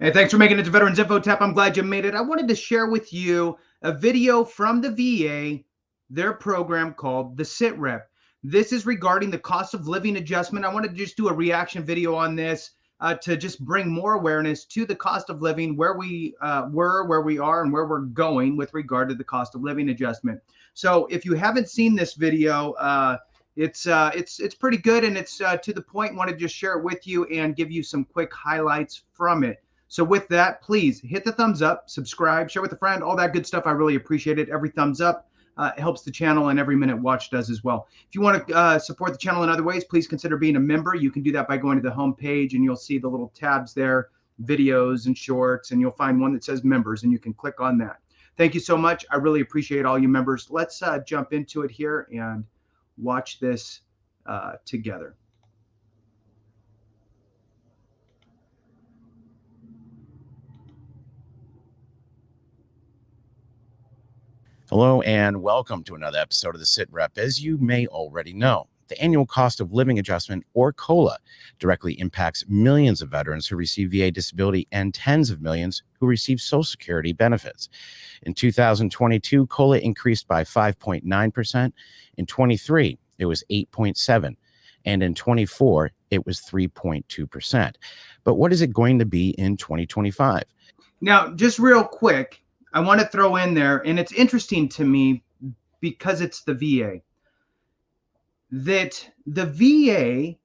Hey, thanks for making it to Veterans Info Tap. I'm glad you made it. I wanted to share with you a video from the VA, their program called the SITREP. This is regarding the cost of living adjustment. I wanted to just do a reaction video on this to just bring more awareness to the cost of living, where we were, where we are, and where we're going with regard to the cost of living adjustment. So if you haven't seen this video, it's pretty good, and it's to the point. Want to just share it with you and give you some quick highlights from it. So with that, please hit the thumbs up, subscribe, share with a friend, all that good stuff. I really appreciate it. Every thumbs up helps the channel, and every minute watched does as well. If you want to support the channel in other ways, please consider being a member. You can do that by going to the home page, and you'll see the little tabs there, videos and shorts, and you'll find one that says members, and you can click on that. Thank you so much. I really appreciate all you members. Let's jump into it here and watch this together. Hello and welcome to another episode of the SITREP. As you may already know, the annual cost of living adjustment, or COLA, directly impacts millions of veterans who receive VA disability and tens of millions who receive Social Security benefits. In 2022, COLA increased by 5.9%. In 23, it was 8.7%. And in 24, it was 3.2%. But what is it going to be in 2025? Now, just real quick, I want to throw in there, and it's interesting to me because it's the VA, that the VA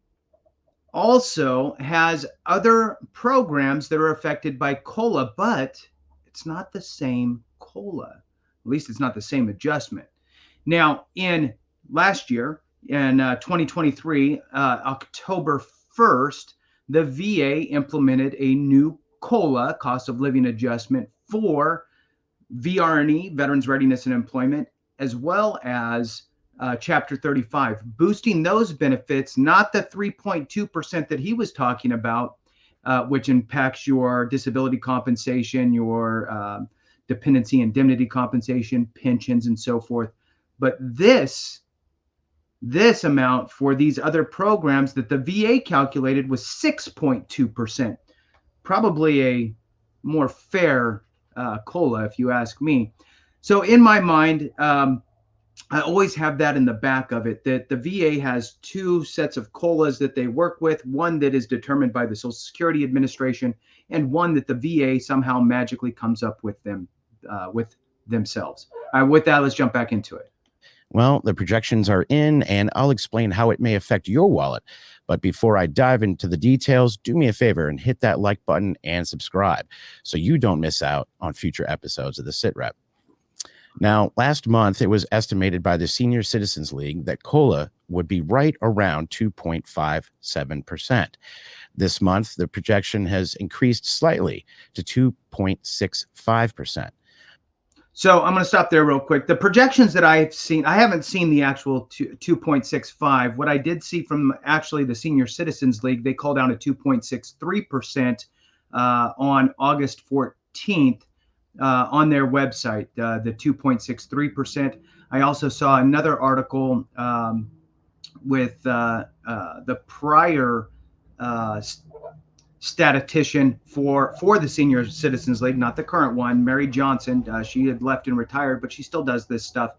also has other programs that are affected by COLA, but it's not the same COLA. At least it's not the same adjustment. Now, in last year, in 2023, October 1st, the VA implemented a new COLA, cost of living adjustment, for VRE, Veterans Readiness and Employment, as well as Chapter 35, boosting those benefits, not the 3.2% that he was talking about, which impacts your disability compensation, your dependency indemnity compensation, pensions, and so forth. But this amount for these other programs that the VA calculated was 6.2%, probably a more fair COLA, if you ask me. So in my mind, I always have that in the back of it, that the VA has two sets of COLAs that they work with, one that is determined by the Social Security Administration, and one that the VA somehow magically comes up with with themselves. With that, let's jump back into it. Well, the projections are in, and I'll explain how it may affect your wallet. But before I dive into the details, do me a favor and hit that like button and subscribe so you don't miss out on future episodes of the SITREP. Now, last month, it was estimated by the Senior Citizens League that COLA would be right around 2.57%. This month, the projection has increased slightly to 2.65%. So I'm going to stop there real quick. The projections that I've seen, I haven't seen the actual 2.65. What I did see from actually the Senior Citizens League, they called down to 2.63% on August 14th on their website, the 2.63%. I also saw another article with the prior statistician for the Senior Citizens League, not the current one, Mary Johnson. She had left and retired, but she still does this stuff.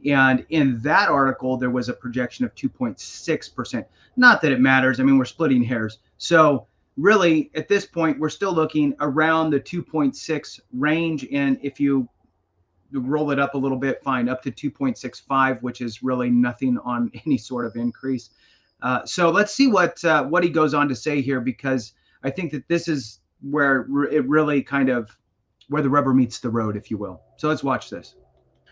And in that article, there was a projection of 2.6%. Not that it matters. I mean, we're splitting hairs. So really, at this point, we're still looking around the 2.6 range. And if you roll it up a little bit, fine, up to 2.65, which is really nothing on any sort of increase. So let's see what he goes on to say here, because I think that this is where it really kind of, where the rubber meets the road, if you will. So let's watch this.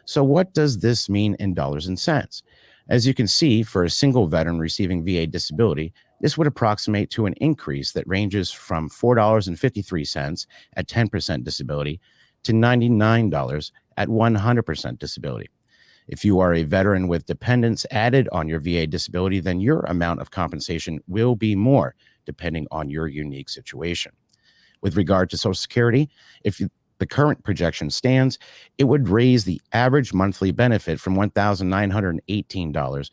So what does this mean in dollars and cents? As you can see, for a single veteran receiving VA disability, this would approximate to an increase that ranges from $4.53 at 10% disability to $99 at 100% disability. If you are a veteran with dependents added on your VA disability, then your amount of compensation will be more, depending on your unique situation. With regard to Social Security, if the current projection stands, it would raise the average monthly benefit from $1,918.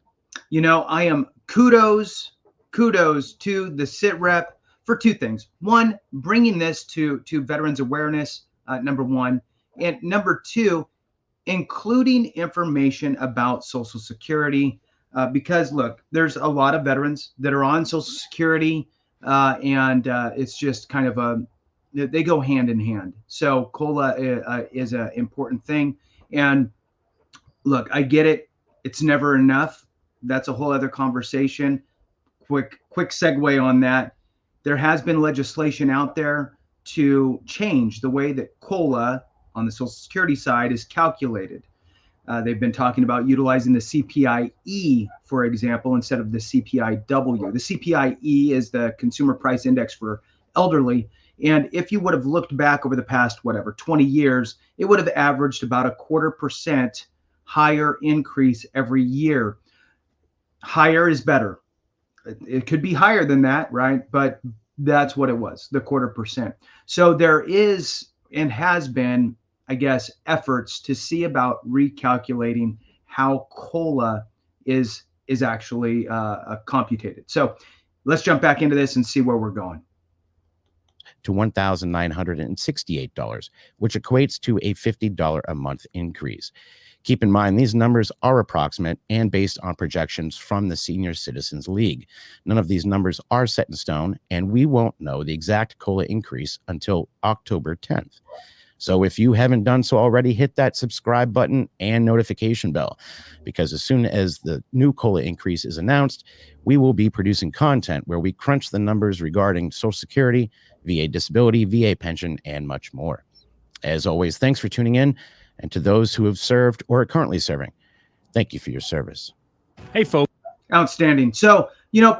You know, I am kudos to the SITREP for two things. One, bringing this to veterans awareness, number one. And number two, including information about Social Security. Because look, there's a lot of veterans that are on Social Security, and it's just kind of they go hand in hand. So COLA is an important thing. And look, I get it. It's never enough. That's a whole other conversation. Quick segue on that. There has been legislation out there to change the way that COLA on the Social Security side is calculated. They've been talking about utilizing the CPIE, for example, instead of the CPIW. The CPIE is the Consumer Price Index for elderly. And if you would have looked back over the past, 20 years, it would have averaged about a 0.25% higher increase every year. Higher is better. It could be higher than that, right? But that's what it was, the 0.25%. So there is and has been, I guess, efforts to see about recalculating how COLA is actually computed. So let's jump back into this and see where we're going. To $1,968, which equates to a $50 a month increase. Keep in mind, these numbers are approximate and based on projections from the Senior Citizens League. None of these numbers are set in stone, and we won't know the exact COLA increase until October 10th. So if you haven't done so already, hit that subscribe button and notification bell, because as soon as the new COLA increase is announced, we will be producing content where we crunch the numbers regarding Social Security, VA disability, VA pension, and much more. As always, thanks for tuning in. And to those who have served or are currently serving, thank you for your service. Hey, folks. Outstanding. So,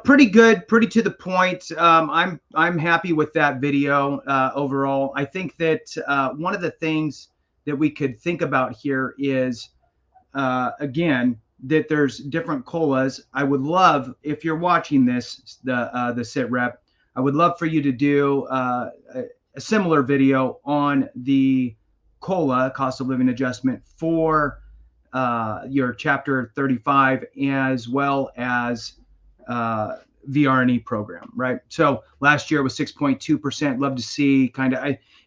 pretty good, pretty to the point. I'm happy with that video overall. I think that one of the things that we could think about here is, again, that there's different COLAs. I would love, if you're watching this, the SITREP, I would love for you to do a similar video on the COLA, cost of living adjustment, for your Chapter 35, as well as VRNE program, right? So last year was 6.2%. Love to see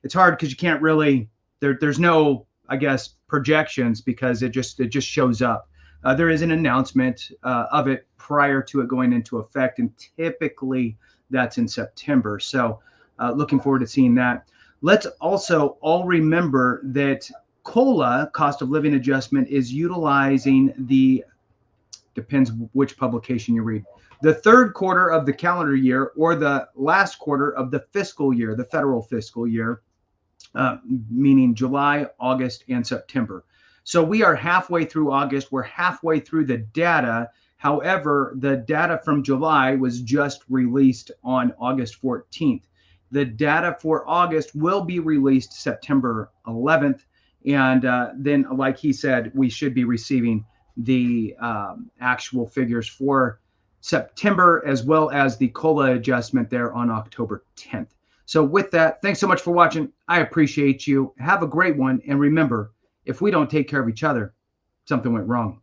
it's hard because you can't really, there's no, I guess, projections, because it just shows up. There is an announcement of it prior to it going into effect, and typically that's in September. So looking forward to seeing that. Let's also all remember that COLA, cost of living adjustment, is utilizing depends which publication you read, the third quarter of the calendar year or the last quarter of the fiscal year, the federal fiscal year, meaning July, August, and September. So we are halfway through August. We're halfway through the data. However, the data from July was just released on August 14th. The data for August will be released September 11th. And then, like he said, we should be receiving the actual figures for September, as well as the COLA adjustment there on October 10th. So with that, thanks so much for watching. I appreciate you. Have a great one. And remember, if we don't take care of each other, something went wrong.